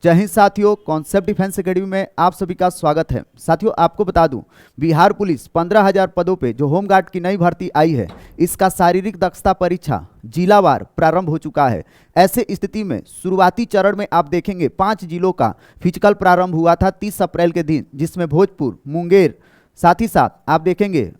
जय हिंद साथियों, concept defence academy में आप सभी का स्वागत है। साथियों, आपको बता दूं, बिहार पुलिस 15,000 पदों पे जो होमगार्ड की नई भर्ती आई है, इसका शारीरिक दक्षता परीक्षा जिलावार प्रारंभ हो चुका है। ऐसे स्थिति में शुरुआती चरण में आप देखेंगे 5 जिलों का फिजिकल प्रारंभ हुआ था 30 अप्रैल के दिन, जिसमें भोजपुर, मुंगेर, साथ ही साथ आप देखेंगे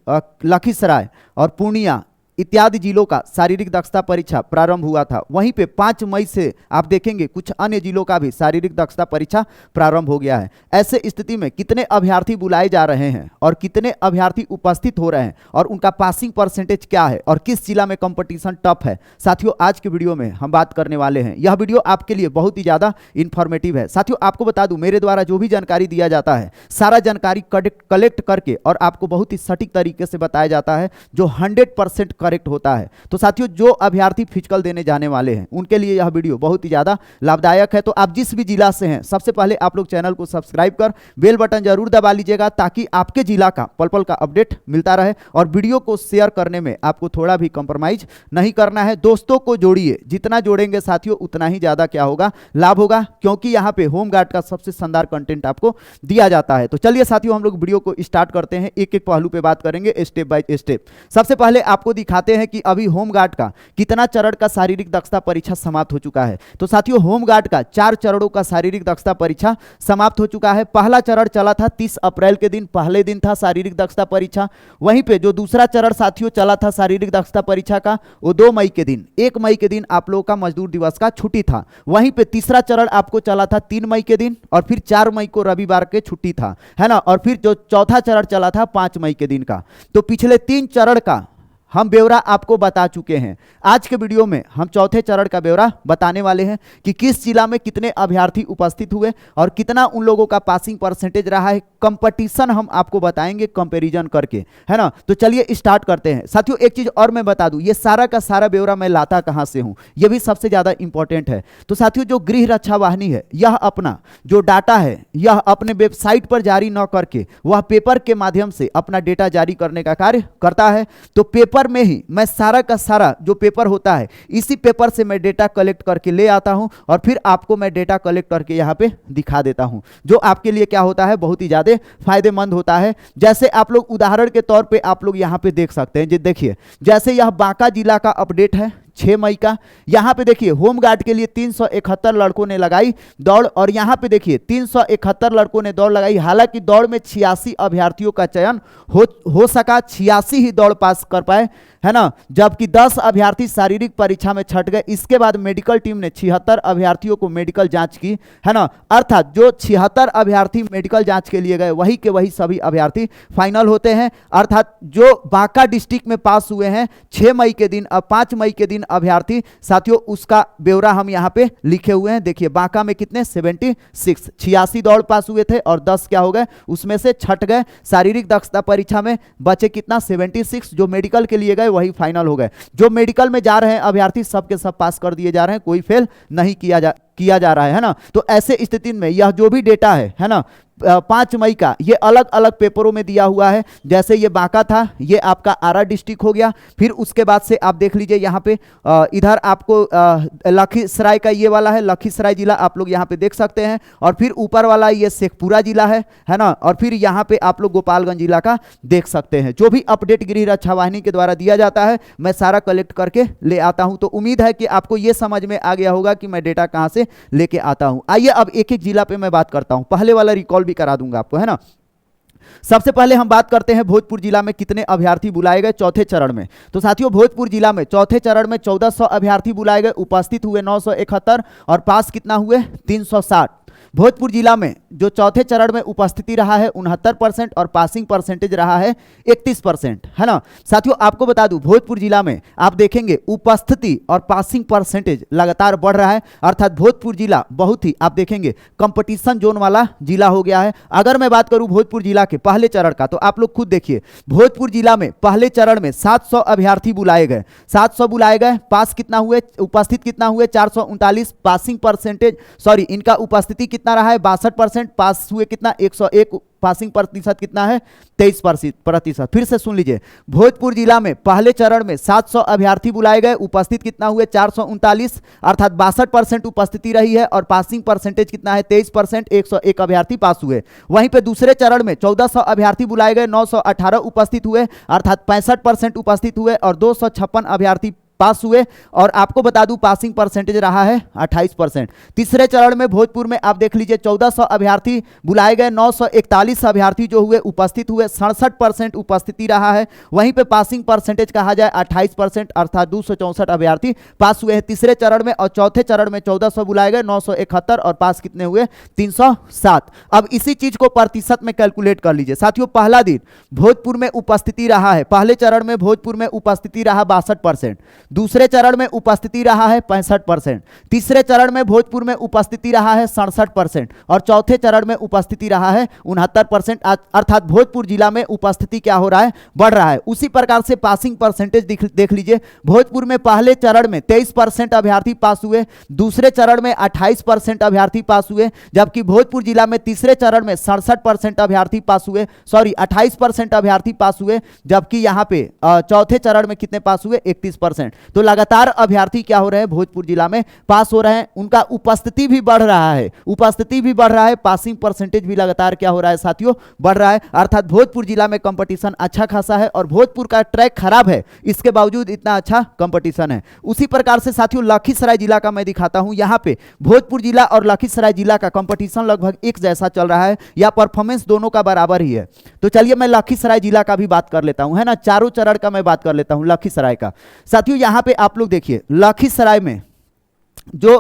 लखीसराय और पूर्णिया इत्यादि जिलों का शारीरिक दक्षता परीक्षा प्रारंभ हुआ था। वहीं पे 5 मई से आप देखेंगे कुछ अन्य जिलों का भी शारीरिक दक्षता परीक्षा प्रारंभ हो गया है। ऐसे स्थिति में कितने अभ्यर्थी बुलाए जा रहे हैं और कितने अभ्यर्थी उपस्थित हो रहे हैं और उनका पासिंग परसेंटेज क्या है और किस जिला में कंपटीशन टफ है, साथियों आज के वीडियो में हम बात करने वाले हैं। यह वीडियो आपके लिए बहुत ही ज़्यादा इंफॉर्मेटिव है। साथियों, आपको बता दूं, मेरे द्वारा जो भी जानकारी दिया जाता है, सारा जानकारी कलेक्ट करके और आपको बहुत ही सटीक तरीके से बताया जाता है, जो 100% करेक्ट होता है। तो साथियों, जो अभ्यर्थी फिजिकल देने जाने वाले हैं उनके लिए यह वीडियो बहुत ही ज्यादा लाभदायक है। तो आप जिस भी जिला से हैं, सबसे पहले आप लोग चैनल को सब्सक्राइब कर बेल बटन जरूर दबा लीजिएगा, ताकि आपके जिला का पल पल का अपडेट मिलता रहे। और वीडियो को शेयर करने में आपको थोड़ा भी कंप्रोमाइज नहीं करना है। दोस्तों को जोड़िए, जितना जोड़ेंगे साथियों उतना ही ज्यादा क्या होगा, लाभ होगा, क्योंकि यहाँ पे होमगार्ड का सबसे शानदार कंटेंट आपको दिया जाता है। तो चलिए साथियों, हम लोग वीडियो को स्टार्ट करते हैं। एक एक पहलू पे बात करेंगे स्टेप बाय स्टेप। सबसे पहले आपको दिखाते हैं कि अभी होमगार्ड का कितना चरण का शारीरिक दक्षता परीक्षा समाप्त हो चुका है। तो साथियों, होमगार्ड का 4 चरणों का शारीरिक दक्षता परीक्षा समाप्त हो चुका है। पहला चरण चला था 30 अप्रैल के दिन, पहले दिन था शारीरिक दक्षता परीक्षा। वहीं पे जो दूसरा चरण साथियों चला था शारीरिक दक्षता परीक्षा का, वो 2 मई के दिन, 1 मई के दिन आप लोगों का मजदूर दिवस का छुट्टी था। वहीं पे तीसरा चरण आपको चला था 3 मई के दिन और फिर 4 मई को रविवार के छुट्टी था, है ना। और फिर जो चौथा चरण चला था 5 मई के दिन का। तो पिछले 3 चरण का हम ब्यौरा आपको बता चुके हैं। आज के वीडियो में हम चौथे चरण का ब्यौरा बताने वाले हैं कि किस जिला में कितने अभ्यर्थी उपस्थित हुए और कितना उन लोगों का पासिंग परसेंटेज रहा है। कंपटीशन हम आपको बताएंगे कंपैरिजन करके, है ना। तो चलिए स्टार्ट करते हैं। साथियों, एक चीज और मैं बता दूं, ये सारा का सारा ब्यौरा मैं लाता कहां से हूं, यह भी सबसे ज्यादा इंपॉर्टेंट है। तो साथियों, जो गृह रक्षा वाहिनी है, यह अपना जो डाटा है, यह अपने वेबसाइट पर जारी न करके वह पेपर के माध्यम से अपना डेटा जारी करने का कार्य करता है। तो पेपर में ही मैं सारा का सारा जो पेपर होता है, इसी पेपर से मैं डेटा कलेक्ट करके ले आता हूं और फिर आपको मैं डेटा कलेक्ट करके यहां पे दिखा देता हूं, जो आपके लिए क्या होता है, बहुत ही ज्यादा फायदेमंद होता है। जैसे आप लोग उदाहरण के तौर पे आप लोग यहां पे देख सकते हैं, देखिए जैसे यह बांका जिला का अपडेट है 6 मई का। यहां पे देखिए होमगार्ड के लिए 371 लड़कों ने लगाई दौड़ और यहां पे देखिए 371 लड़कों ने दौड़ लगाई। हालांकि दौड़ में 86 अभ्यर्थियों का चयन हो सका, 86 ही दौड़ पास कर पाए, है ना, जबकि 10 अभ्यर्थी शारीरिक परीक्षा में छट गए। इसके बाद मेडिकल टीम ने 76 अभ्यर्थियों को मेडिकल जांच की, है ना। अर्थात जो 76 अभ्यर्थी मेडिकल जांच के लिए गए, वही के वही सभी अभ्यर्थी फाइनल होते हैं। अर्थात जो बांका डिस्ट्रिक्ट में पास हुए हैं 6 मई के दिन, अब 5 मई के दिन अभ्यर्थी, साथियों उसका ब्यौरा हम यहां पे लिखे हुए हैं। देखिए बांका में कितने 76, 86 दौड़ पास हुए थे और 10 क्या हो गए, उसमें से छट गए। शारीरिक दक्षता परीक्षा में बचे कितना 76, जो मेडिकल के लिए गए वही फाइनल हो गए। जो मेडिकल में जा रहे हैं अभ्यर्थी सब के सब पास कर दिए जा रहे हैं, कोई फेल नहीं किया जा रहा है ना। तो ऐसे स्थिति में यह जो भी डेटा है ना, 5 मई का, ये अलग अलग पेपरों में दिया हुआ है। जैसे ये बांका था, ये आपका आरा डिस्ट्रिक्ट हो गया। फिर उसके बाद से आप देख लीजिए यहाँ पे इधर आपको लखीसराय का ये वाला है, लखीसराय जिला आप लोग यहाँ पे देख सकते हैं। और फिर ऊपर वाला ये शेखपुरा जिला है ना। और फिर यहाँ पे आप लोग गोपालगंज जिला का देख सकते हैं। जो भी अपडेट गृह रक्षा वाहिनी के द्वारा दिया जाता है, मैं सारा कलेक्ट करके ले आता हूँ। तो उम्मीद है कि आपको ये समझ में आ गया होगा कि मैं डेटा कहाँ से लेके आता हूँ। आइए अब एक एक जिला पे मैं बात करता हूँ, पहले वाला रिकॉल भी करा दूंगा आपको, है ना। सबसे पहले हम बात करते हैं भोजपुर जिला में कितने अभ्यर्थी बुलाए गए चौथे चरण में। तो साथियों, भोजपुर जिला में चौथे चरण में 1400 अभ्यर्थी बुलाए गए, उपस्थित हुए 971 और पास कितना हुए 360। भोजपुर जिला में जो चौथे चरण में उपस्थिति रहा है 69% और पासिंग परसेंटेज रहा है 31%, है ना। साथियों आपको बता दूं, भोजपुर जिला में आप देखेंगे उपस्थिति और पासिंग परसेंटेज लगातार बढ़ रहा है। अर्थात भोजपुर जिला बहुत ही आप देखेंगे कंपटीशन जोन वाला जिला हो गया है। अगर मैं बात करूं भोजपुर जिला के पहले चरण का, तो आप लोग खुद देखिए, भोजपुर जिला में पहले चरण में 700 अभ्यर्थी बुलाए गए, 700 बुलाए गए, पास कितना हुए, उपस्थित कितना हुए 439, पासिंग परसेंटेज इनका उपस्थिति कितना रहा है 62%, पास हुए कितना 101, पासिंग प्रतिशत कितना है 23%। फिर से सुन लीजिए, भोजपुर जिला में पहले चरण में 700 अभ्यर्थी बुलाए गए, उपस्थित कितना हुए 439, अर्थात 62% उपस्थिति रही है और पासिंग परसेंटेज कितना है 23%, 101 अभ्यर्थी पास हुए। वहीं पे दूसरे चरण में 1400 अभ्यर्थी बुलाए गए, 918 उपस्थित हुए, अर्थात 65% उपस्थित हुए और 256 अभ्यर्थी पास हुए। और आपको बता दूं पासिंग परसेंटेज रहा है 28%। तीसरे चरण में भोजपुर में आप देख लीजिए 1400 अभ्यर्थी बुलाए गए, 941 अभ्यर्थी जो हुए उपस्थित हुए, 67% उपस्थिति रहा है। वहीं पे पासिंग परसेंटेज कहा जाए 28%, अर्थात 264 अभ्यर्थी पास हुए हैं तीसरे चरण में। और चौथे चरण में 1400 बुलाए गए, 971 और पास कितने हुए 307। अब इसी चीज को प्रतिशत में कैलकुलेट कर लीजिए साथियों। पहला दिन भोजपुर में उपस्थिति रहा है, पहले चरण में भोजपुर में उपस्थिति रहा 62%, दूसरे चरण में उपस्थिति रहा है 65%, तीसरे चरण में भोजपुर में उपस्थिति रहा है 67% और चौथे चरण में उपस्थिति रहा है 69%। अर्थात भोजपुर जिला में उपस्थिति क्या हो रहा है, बढ़ रहा है। उसी प्रकार से पासिंग परसेंटेज देख लीजिए, भोजपुर में पहले चरण में 23% अभ्यर्थी पास हुए, दूसरे चरण में 28% अभ्यर्थी पास हुए, जबकि भोजपुर जिला में तीसरे चरण में 67% अभ्यर्थी पास हुए, 28% अभ्यर्थी पास हुए, जबकि यहां पे चौथे चरण में कितने पास हुए 31%। तो लगातार अभ्यर्थी क्या हो रहे हैं भोजपुर जिला में पास हो रहे हैं, उनका उपस्थिति भी बढ़ रहा है, उपस्थिति भी बढ़ रहा है, पासिंग परसेंटेज भी लगातार क्या हो रहा है साथियों, बढ़ रहा है। अर्थात भोजपुर जिला में कंपटीशन अच्छा खासा है और भोजपुर का ट्रैक खराब है, इसके बावजूद इतना अच्छा कंपटीशन है। उसी प्रकार से साथियों लखीसराय जिला का मैं दिखाता हूं, यहां पे भोजपुर जिला और लखीसराय जिला का कंपटीशन लगभग एक जैसा चल रहा है या परफॉर्मेंस दोनों का बराबर ही है। तो चलिए मैं लखीसराय जिला का भी बात कर लेता हूं, है ना, चारों चरण का मैं बात कर लेता हूं लखीसराय का। साथियों यहां पे आप लोग देखिए लखीसराय में जो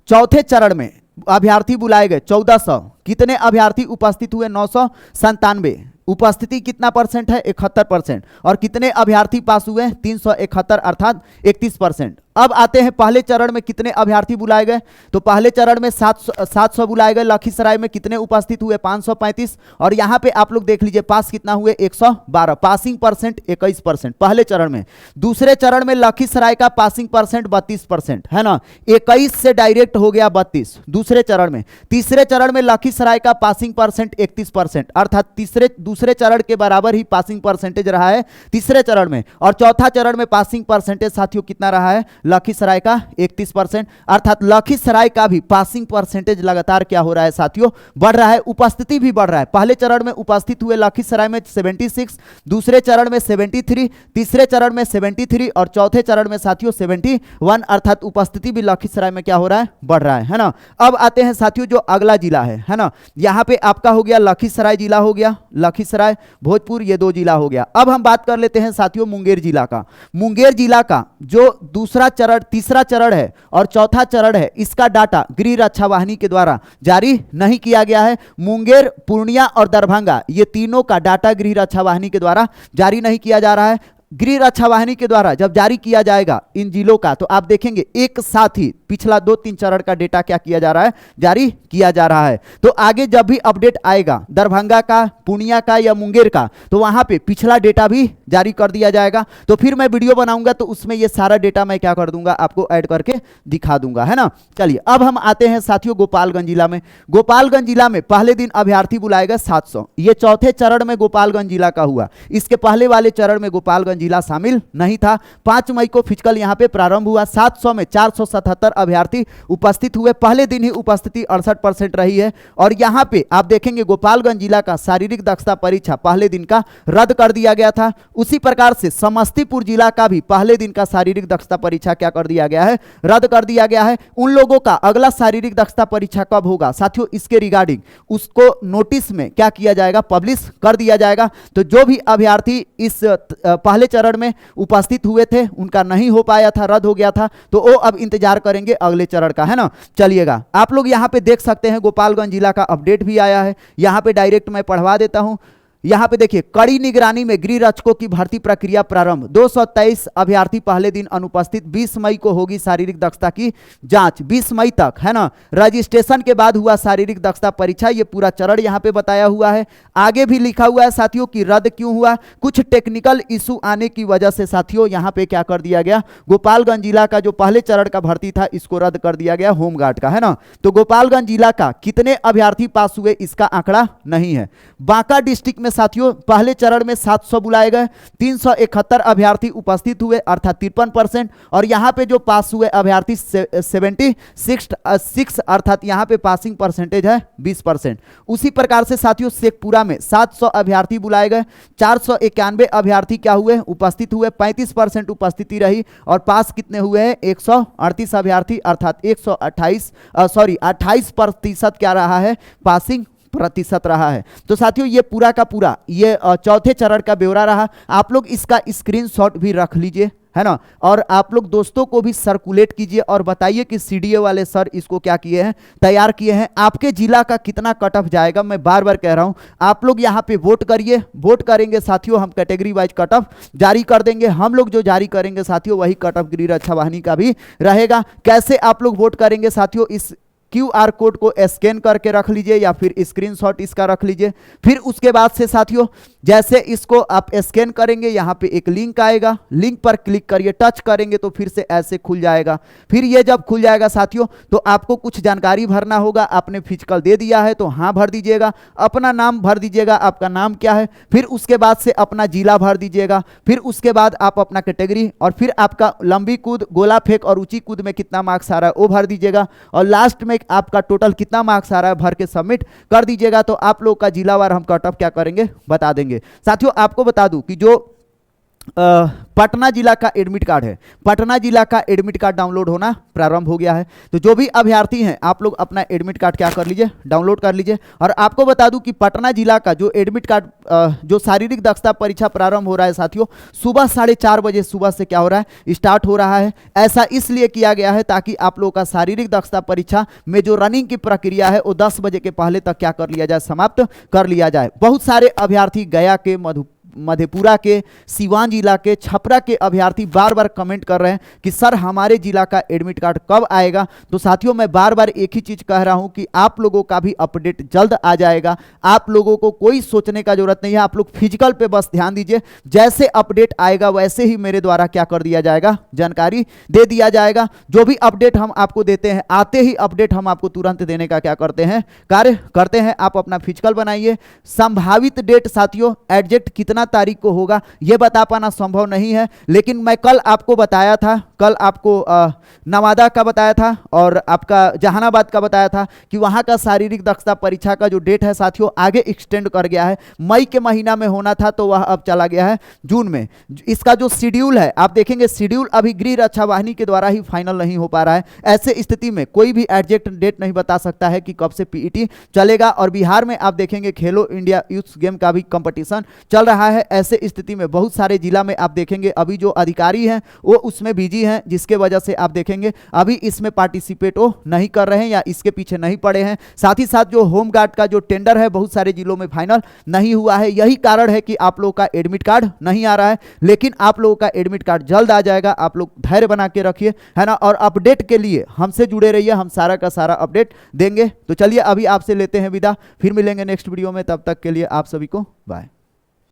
चौथे चरण में अभ्यर्थी बुलाए गए 1400, कितने अभ्यर्थी उपस्थित हुए 997, उपस्थिति कितना परसेंट है 71%, और कितने अभ्यर्थी पास हुए 371 अर्थात 31%। अब आते हैं पहले चरण में कितने अभ्यर्थी बुलाए गए, तो पहले चरण में 700 बुलाए गए, लखीसराय में कितने उपस्थित हुए 535, और यहां पे आप लोग देख लीजिए पास कितना हुए 112, पासिंग परसेंट 21% पहले चरण में। दूसरे चरण में लखीसराय का पासिंग परसेंट 32% है ना, 21 से डायरेक्ट हो गया 32 दूसरे चरण में। तीसरे चरण में लखीसराय का पासिंग परसेंट 31%, अर्थात दूसरे चरण के बराबर ही पासिंग परसेंटेज रहा है तीसरे चरण में। और चौथा चरण में पासिंग परसेंटेज साथियों कितना रहा है लखीसराय का 31%, अर्थात लखीसराय का भी पासिंग परसेंटेज लगातार क्या हो रहा है साथियों, बढ़ रहा है, उपस्थिति भी बढ़ रहा है। पहले चरण में उपस्थित हुए लखीसराय में 76, दूसरे चरण में 73, तीसरे चरण में 73 और चौथे चरण में साथियों 71, अर्थात उपस्थिति भी लखीसराय में क्या हो रहा है, बढ़ रहा है ना। अब आते हैं साथियों जो अगला जिला है ना, यहां पे आपका हो गया लखीसराय जिला हो गया, लखीसराय भोजपुर ये दो जिला हो गया। अब हम बात कर लेते हैं साथियों मुंगेर जिला का। मुंगेर जिला का जो दूसरा चरण, तीसरा चरण है और चौथा चरण है, इसका डाटा गृह रक्षा वाहिनी के द्वारा जारी नहीं किया गया है। मुंगेर, पूर्णिया और दरभंगा ये तीनों का डाटा गृह रक्षा वाहिनी के द्वारा जारी नहीं किया जा रहा है। गृह रक्षा वाहिनी के द्वारा जब जारी किया जाएगा इन जिलों का तो आप देखेंगे एक साथ ही पिछला 2-3 चरण का डेटा क्या किया जा रहा है, जारी किया जा रहा है। तो आगे जब भी अपडेट आएगा दरभंगा का, पूर्णिया का या मुंगेर का, तो वहां पे पिछला डेटा भी जारी कर दिया जाएगा। तो फिर मैं वीडियो बनाऊंगा तो उसमें ये सारा डेटा मैं क्या कर दूंगा, आपको ऐड करके दिखा दूंगा, है ना। चलिए अब हम आते हैं साथियों गोपालगंज जिला में। गोपालगंज जिला में पहले दिन अभ्यर्थी बुलाए गए 700, ये चौथे चरण में गोपालगंज जिला का हुआ। इसके पहले वाले चरण में गोपालगंज जिला शामिल नहीं था। 5 मई को फिजिकल यहां पे प्रारंभ हुआ। 700 में 477 अभ्यर्थी उपस्थित हुए, पहले दिन ही उपस्थिति 68% रही है। और यहां पे आप देखेंगे गोपालगंज जिला का शारीरिक दक्षता परीक्षा पहले दिन का रद्द कर दिया गया था। उसी प्रकार से समस्तीपुर जिला का भी पहले दिन का शारीरिक दक्षता परीक्षा क्या कर दिया गया है, रद्द कर दिया गया है। उन लोगों का अगला शारीरिक दक्षता परीक्षा कब होगा साथियों, इसके रिगार्डिंग उसको नोटिस में क्या किया जाएगा, पब्लिश कर दिया जाएगा। तो जो भी अभ्यर्थी इस पहले चरण में उपस्थित हुए थे उनका नहीं हो पाया था, रद्द हो गया था, तो वो अब इंतजार करेंगे अगले चरण का, है ना। चलिएगा आप लोग यहां पे देख सकते हैं गोपालगंज जिला का अपडेट भी आया है, यहां पे डायरेक्ट मैं पढ़वा देता हूं। यहाँ पे देखिए, कड़ी निगरानी में गृह रक्षकों की भर्ती प्रक्रिया प्रारंभ। 223 अभ्यर्थी पहले दिन अनुपस्थित। 20 मई को होगी शारीरिक दक्षता की जांच। 20 मई तक, है ना। रजिस्ट्रेशन के बाद हुआ शारीरिक दक्षता परीक्षा, ये पूरा चरण यहाँ पे बताया हुआ है। आगे भी लिखा हुआ है साथियों कि रद्द क्यों हुआ। कुछ टेक्निकल इशू आने की वजह से साथियों यहाँ पे क्या कर दिया गया, गोपालगंज जिला का जो पहले चरण का भर्ती था इसको रद्द कर दिया गया, होमगार्ड का, है ना। तो गोपालगंज जिला का कितने अभ्यर्थी पास हुए इसका आंकड़ा नहीं है। बांका डिस्ट्रिक्ट में साथियों पहले चरण में 700 बुलाए गए, 371 अभ्यर्थी उपस्थित हुए अर्थात 53%। और यहां पे जो पास हुए अभ्यर्थी 76 अर्थात यहां पे पासिंग परसेंटेज है 20%। उसी प्रकार से साथियों शेखपुरा में 700 अभ्यर्थी बुलाए गए, 491 अभ्यर्थी क्या हुए, उपस्थित हुए, 35% उपस्थिति रही। और पास कितने हुए हैं, 138 अभ्यर्थी अर्थात 28% क्या रहा है, पासिंग प्रतिशत रहा है। तो साथियों ये पूरा का पूरा ये चौथे चरण का ब्यौरा रहा। आप लोग इसका स्क्रीनशॉट भी रख लीजिए, है ना। और आप लोग दोस्तों को भी सर्कुलेट कीजिए और बताइए कि सीडीए वाले सर इसको क्या किए हैं, तैयार किए हैं। आपके जिला का कितना कट ऑफ जाएगा, मैं बार बार कह रहा हूं, आप लोग यहां पे वोट करिए। वोट करेंगे साथियों, हम कैटेगरी वाइज कट ऑफ जारी कर देंगे। हम लोग जो जारी करेंगे साथियों वही कट ऑफ गृह रक्षा वाहिनी का भी रहेगा। कैसे आप लोग वोट करेंगे साथियों, इस QR कोड को स्कैन करके रख लीजिए या फिर स्क्रीनशॉट इसका रख लीजिए। फिर उसके बाद से साथियों जैसे इसको आप स्कैन करेंगे, यहाँ पे एक लिंक आएगा, लिंक पर क्लिक करिए, टच करेंगे तो फिर से ऐसे खुल जाएगा। फिर ये जब खुल जाएगा साथियों तो आपको कुछ जानकारी भरना होगा। आपने फिजिकल दे दिया है तो हाँ भर दीजिएगा, अपना नाम भर दीजिएगा, आपका नाम क्या है। फिर उसके बाद से अपना जिला भर दीजिएगा। फिर उसके बाद आप अपना कैटेगरी, और फिर आपका लंबी कूद, गोला फेंक और ऊंची कूद में कितना मार्क्स आ रहा है वो भर दीजिएगा। और लास्ट में आपका टोटल कितना मार्क्स आ रहा है भर के सबमिट कर दीजिएगा। तो आप लोग का जिलावार हम कट ऑफ क्या करेंगे बता देंगे। साथियों आपको बता दूं कि जो पटना जिला का एडमिट कार्ड है, पटना जिला का एडमिट कार्ड डाउनलोड होना प्रारंभ हो गया है। तो जो भी अभ्यर्थी हैं आप लोग अपना एडमिट कार्ड क्या कर लीजिए, डाउनलोड कर लीजिए। और आपको बता दूं कि पटना जिला का जो एडमिट कार्ड जो शारीरिक दक्षता परीक्षा प्रारंभ हो रहा है साथियों, सुबह 4:30 बजे सुबह से क्या हो रहा है, स्टार्ट हो रहा है। ऐसा इसलिए किया गया है ताकि आप लोगों का शारीरिक दक्षता परीक्षा में जो रनिंग की प्रक्रिया है वो 10 बजे के पहले तक क्या कर लिया जाए, समाप्त कर लिया जाए। बहुत सारे अभ्यर्थी गया के, मधेपुरा के, सीवान जिला के, छपरा के अभ्यर्थी बार बार कमेंट कर रहे हैं कि सर हमारे जिला का एडमिट कार्ड कब आएगा। तो साथियों मैं बार बार एक ही चीज कह रहा हूं कि आप लोगों का भी अपडेट जल्द आ जाएगा। आप लोगों को कोई सोचने का जरूरत नहीं है, आप लोग फिजिकल पे बस ध्यान दीजिए। जैसे अपडेट आएगा वैसे ही मेरे द्वारा क्या कर दिया जाएगा, जानकारी दे दिया जाएगा। जो भी अपडेट हम आपको देते हैं, आते ही अपडेट हम आपको तुरंत देने का क्या करते हैं, कार्य करते हैं। आप अपना फिजिकल बनाइए। संभावित डेट साथियों एग्जैक्ट कितना तारीख को होगा यह बता पाना संभव नहीं है, लेकिन मैं कल आपको बताया था, कल आपको नवादा का बताया था और आपका जहानाबाद का बताया था कि वहां का शारीरिक दक्षता परीक्षा का जो डेट है साथियों आगे एक्सटेंड कर गया है। मई के महीना में होना था तो वह अब चला गया है जून में। इसका जो शेड्यूल है आप देखेंगे, शेड्यूल अभी गृह रक्षा वाहिनी के द्वारा ही फाइनल नहीं हो पा रहा है। ऐसे स्थिति में कोई भी एग्जैक्ट डेट नहीं बता सकता है कि कब से पीईटी चलेगा। और बिहार में आप देखेंगे खेलो इंडिया यूथ गेम का भी कंपटीशन चल रहा है। ऐसे स्थिति में बहुत सारे जिला में आप देखेंगे अभी जो अधिकारी हैं वो उसमें बिजी हैं, जिसके वजह से आप देखेंगे अभी इसमें पार्टिसिपेट वो नहीं कर रहे हैं या इसके पीछे नहीं पड़े हैं। साथ ही साथ जो होमगार्ड का जो टेंडर है बहुत सारे जिलों में फाइनल नहीं हुआ है। यही कारण है कि आप लोगों का एडमिट कार्ड नहीं आ रहा है, लेकिन आप लोगों का एडमिट कार्ड जल्द आ जाएगा। आप लोग धैर्य बना के रखिए, है ना। और अपडेट के लिए हमसे जुड़े रहिए, हम सारा का सारा अपडेट देंगे। तो चलिए अभी आपसे लेते हैं विदा, फिर मिलेंगे नेक्स्ट वीडियो में। तब तक के लिए आप सभी को बाय।